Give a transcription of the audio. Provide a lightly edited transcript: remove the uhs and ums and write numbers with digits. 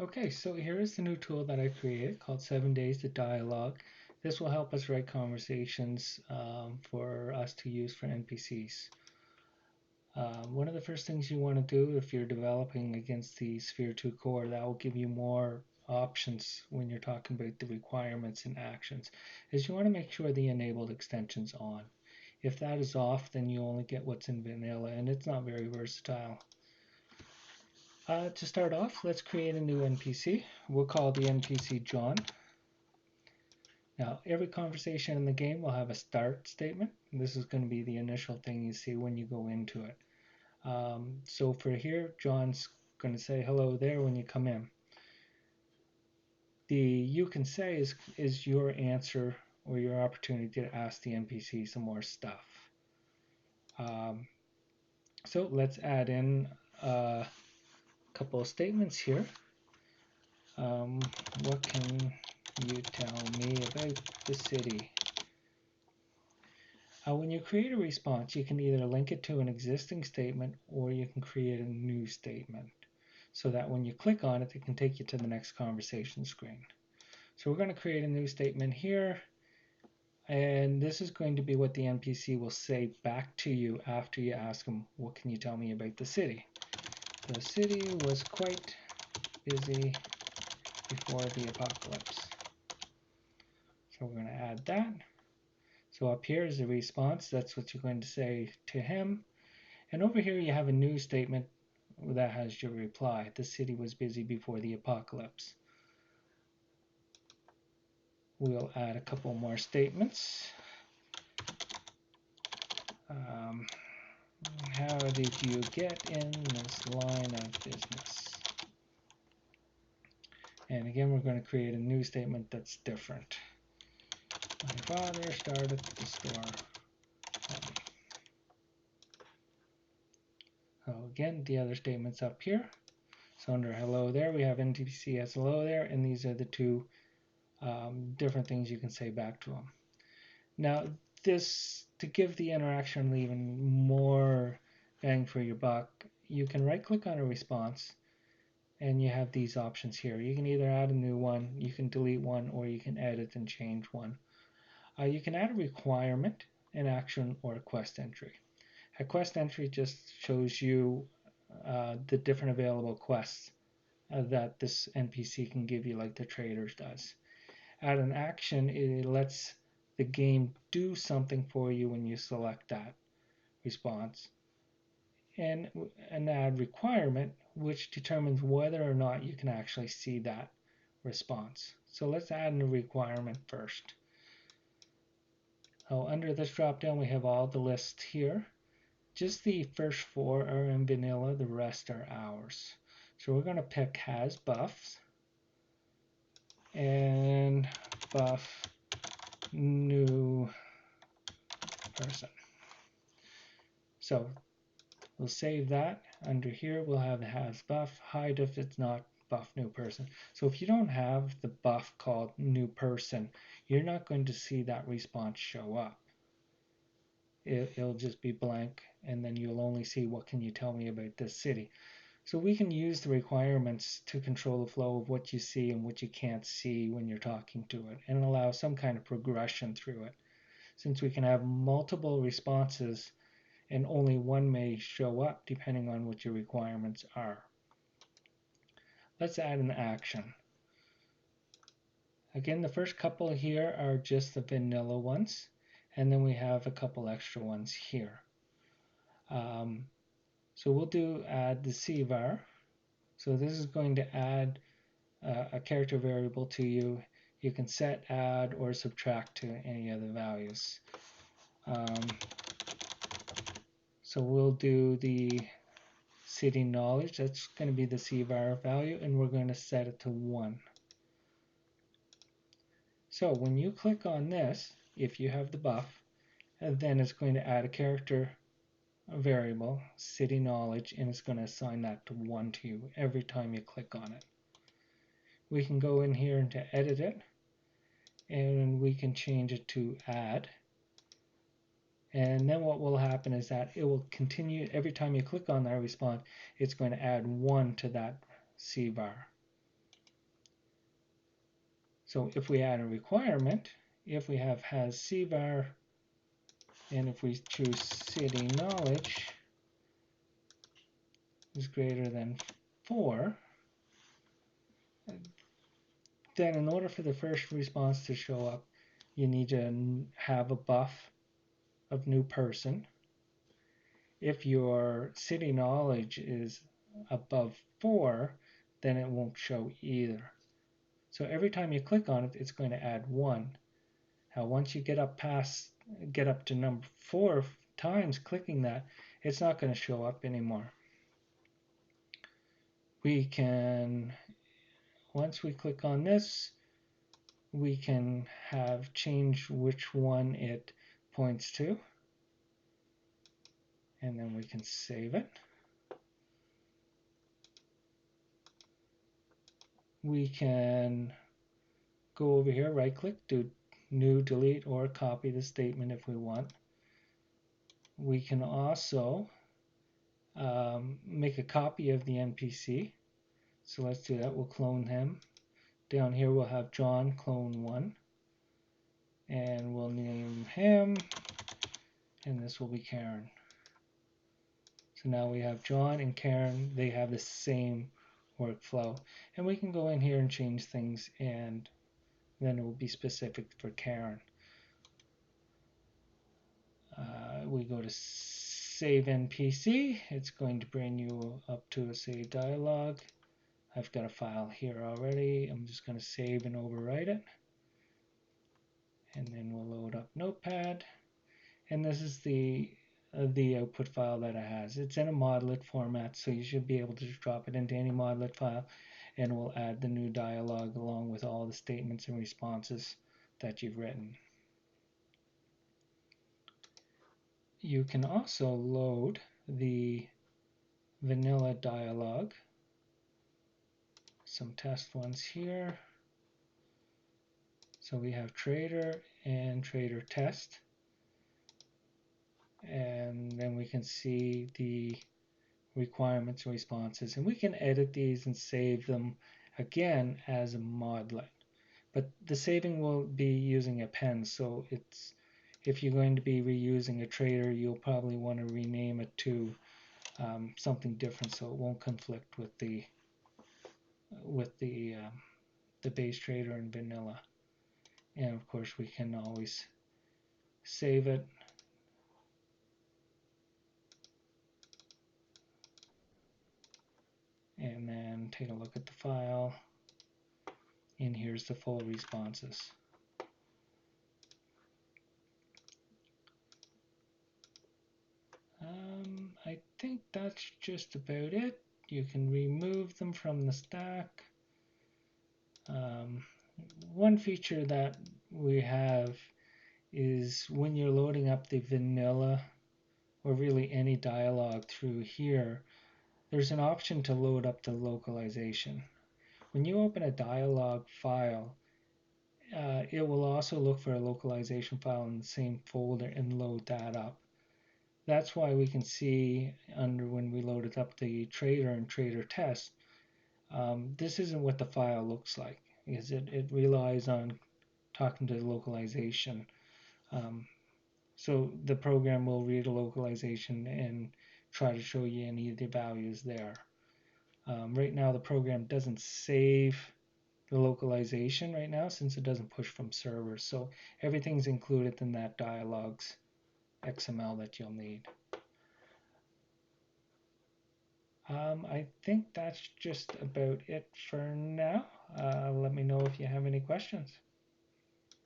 Okay, so here is the new tool that I created called 7 Days to Dialogue. This will help us write conversations for us to use for NPCs. One of the first things you want to do if you're developing against the Sphere 2 core, that will give you more options when you're talking about the requirements and actions, is you want to make sure the enabled extension's on. If that is off, then you only get what's in vanilla, and it's not very versatile. To start off, let's create a new NPC. We'll call the NPC John. Now, every conversation in the game will have a start statement. This is going to be the initial thing you see when you go into it. So for here, John's going to say hello there when you come in. The you can say is your answer or your opportunity to ask the NPC some more stuff. Um, so let's add in a couple of statements here. What can you tell me about the city? When you create a response, you can either link it to an existing statement or you can create a new statement so that when you click on it, it can take you to the next conversation screen. So we're going to create a new statement here, and this is going to be what the NPC will say back to you after you ask them, what can you tell me about the city? The city was quite busy before the apocalypse. So we're going to add that. So up here is the response. That's what you're going to say to him. And over here you have a new statement that has your reply. The city was busy before the apocalypse. We'll add a couple more statements. Um, how did you get in this line of business? And again, we're going to create a new statement that's different. My father started the store. So again, the other statements up here. So under hello there, we have NPC as hello there, and these are the two different things you can say back to them. Now, this, to give the interaction even more bang for your buck, you can right click on a response and you have these options here. You can either add a new one, you can delete one, or you can edit and change one. You can add a requirement, an action, or a quest entry. A quest entry just shows you the different available quests that this NPC can give you, like the traders does. Add an action, it lets the game do something for you when you select that response. And an add requirement, which determines whether or not you can actually see that response. So let's add a requirement first. Oh, under this drop down we have all the lists here. Just the first four are in vanilla, the rest are ours. So we're going to pick has buffs and buff new person. So we'll save that. Under here we'll have has buff, hide if it's not buff new person. So if you don't have the buff called new person, you're not going to see that response show up. It'll just be blank, and then you'll only see what can you tell me about this city. So we can use the requirements to control the flow of what you see and what you can't see when you're talking to it, and allow some kind of progression through it. Since we can have multiple responses and only one may show up depending on what your requirements are. Let's add an action. Again, the first couple here are just the vanilla ones, and then we have a couple extra ones here. So we'll do add the cvar. So this is going to add a character variable to you. You can set, add, or subtract to any of the values. So we'll do the city knowledge. That's going to be the cvar value, and we're going to set it to 1. So when you click on this, if you have the buff, then it's going to add a character variable, city knowledge, and it's going to assign that to 1 to you every time you click on it. We can go in here and to edit it, and we can change it to add. And then what will happen is that it will continue every time you click on that response, it's going to add 1 to that cvar. So if we add a requirement, if we have has cvar, and if we choose city knowledge is greater than 4, then in order for the first response to show up, you need to have a buff of new person. If your city knowledge is above 4, then it won't show either. So every time you click on it, it's going to add 1. Now once you get up to number 4 times clicking that, it's not going to show up anymore. We can, once we click on this, we can have change which one it points to, and then we can save it. We can go over here, right click, do new, delete, or copy the statement if we want. We can also make a copy of the NPC. So let's do that. We'll clone him. Down here we'll have John clone 1, and we'll name him, and this will be Karen. So now we have John and Karen, they have the same workflow, and we can go in here and change things, and then it will be specific for Karen. We go to save NPC, it's going to bring you up to a say dialog. I've got a file here already. I'm just going to save and overwrite it. And then we'll load up Notepad. And this is the output file that it has. It's in a modlet format, so you should be able to just drop it into any modlet file, and we'll add the new dialog along with all the statements and responses that you've written. You can also load the vanilla dialog. Some test ones here. So we have trader and trader test. And then we can see the requirements and responses. And we can edit these and save them again as a modlet. But the saving will be using append. So it's, if you're going to be reusing a trader, you'll probably want to rename it to something different so it won't conflict with the base trader and vanilla. And of course we can always save it. And then take a look at the file. And here's the full responses. I think that's just about it. You can remove them from the stack. One feature that we have is when you're loading up the vanilla or really any dialog through here, there's an option to load up the localization. When you open a dialog file, it will also look for a localization file in the same folder and load that up. That's why we can see under when we loaded up the trader and trader test, this isn't what the file looks like, because it relies on talking to the localization. So the program will read a localization and try to show you any of the values there. Right now the program doesn't save the localization right now since it doesn't push from servers. So everything's included in that dialogs XML that you'll need. I think that's just about it for now. Let me know if you have any questions.